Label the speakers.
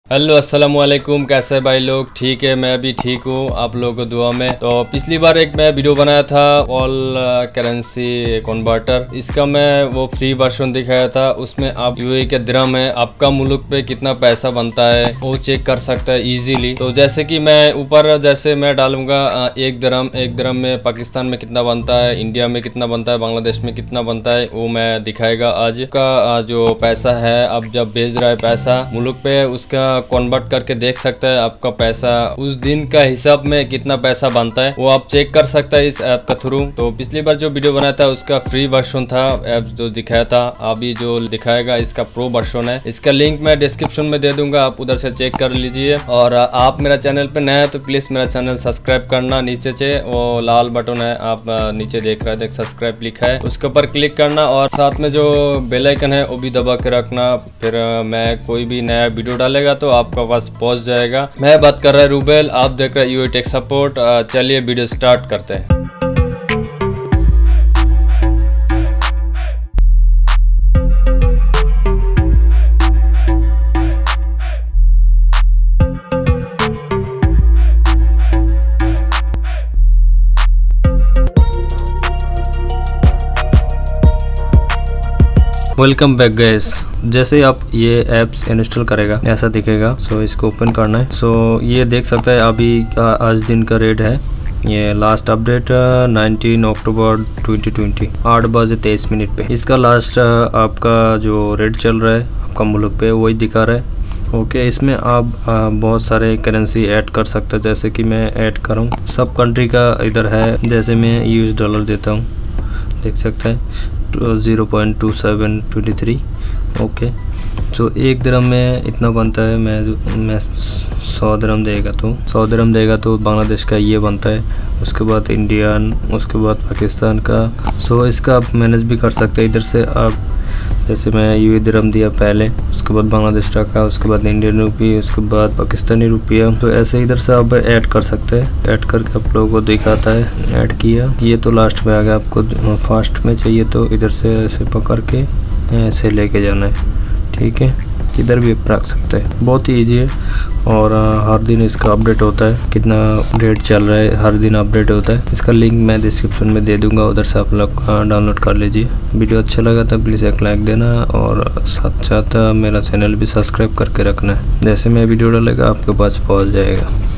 Speaker 1: Hello अस्सलाम वालेकुम। कैसे भाई लोग? ठीक है, मैं भी ठीक हूँ, आप लोगों को दुआ में। तो पिछली बार एक मैं वीडियो बनाया था ऑल करेंसी कन्वर्टर, इसका मैं वो फ्री वर्जन दिखाया था। उसमें आप यूएई के दिरहम है, आपका मुल्क पे कितना पैसा बनता है वो चेक कर सकता है इजीली। तो जैसे कि मैं ऊपर जैसे मैं डालूंगा एक दिरहम में पाकिस्तान में कितना बनता है, इंडिया में कितना बनता है, बांग्लादेश में कितना बनता है, वो मैं दिखाएगा। आज का जो पैसा है, अब जब भेज रहा है पैसा मुल्क पे, उसका कन्वर्ट करके देख सकता है आपका पैसा उस दिन का हिसाब में कितना पैसा बनता है, वो आप चेक कर सकता है इस ऐप का थ्रू। तो पिछली बार जो वीडियो बनाया था उसका फ्री वर्जन था, ऐप जो दिखाया था। अभी जो दिखाएगा इसका प्रो वर्जन है। इसका लिंक मैं डिस्क्रिप्शन में दे दूंगा, आप उधर से चेक कर लीजिए। और आप मेरा चैनल पे नया है तो प्लीज मेरा चैनल सब्सक्राइब करना। नीचे से वो लाल बटन है, आप नीचे देख रहे थे सब्सक्राइब लिखा है, उसके ऊपर क्लिक करना और साथ में जो बेल आइकन है वो भी दबा के रखना। फिर मैं कोई भी नया वीडियो डालेगा तो आपका पास पहुंच जाएगा। मैं बात कर रहा हूं रूबेल, आप देख रहे हैं यूएई टेक सपोर्ट। चलिए वीडियो स्टार्ट करते हैं। Welcome back guys. जैसे आप ये ऐप्स इंस्टॉल करेगा ऐसा दिखेगा। सो इसको ओपन करना है। सो ये देख सकता है अभी आज दिन का रेट है, ये लास्ट अपडेट 19 अक्टूबर 2020 8:23 पे। इसका लास्ट आपका जो रेट चल रहा है आपका मुल्क पे वही दिखा रहा है। ओके, इसमें आप बहुत सारे करेंसी ऐड कर सकते हैं। जैसे कि मैं ऐड करूँ, सब कंट्री का इधर है। जैसे मैं यूएस डॉलर देता हूँ, देख सकते हैं 0.2723। ओके, तो एक दिरहम में इतना बनता है। मैं 100 दिरहम देगा तो 100 दिरहम देगा तो बांग्लादेश का ये बनता है। उसके बाद इंडियन, उसके बाद पाकिस्तान का। सो इसका आप मैनेज भी कर सकते हैं इधर से। आप जैसे मैं यूएई दिरहम दिया पहले, उसके बाद बांग्लादेश टका, उसके बाद इंडियन रुपी, उसके बाद पाकिस्तानी रुपया। तो ऐसे इधर से आप ऐड कर सकते हैं। ऐड करके आप लोगों को दिखाता है। ऐड किया, ये तो लास्ट में आ गया। आपको फास्ट में चाहिए तो इधर से ऐसे पकड़ के ऐसे लेके जाना है, ठीक है। इधर भी रख सकते हैं, बहुत ही ईजी है। और हर दिन इसका अपडेट होता है, कितना रेट चल रहा है हर दिन अपडेट होता है। इसका लिंक मैं डिस्क्रिप्शन में दे दूंगा, उधर से आप लोग डाउनलोड कर लीजिए। वीडियो अच्छा लगा तो प्लीज़ एक लाइक देना और साथ साथ मेरा चैनल भी सब्सक्राइब करके रखना है। जैसे मैं वीडियो डालेगा आपके पास पहुँच जाएगा।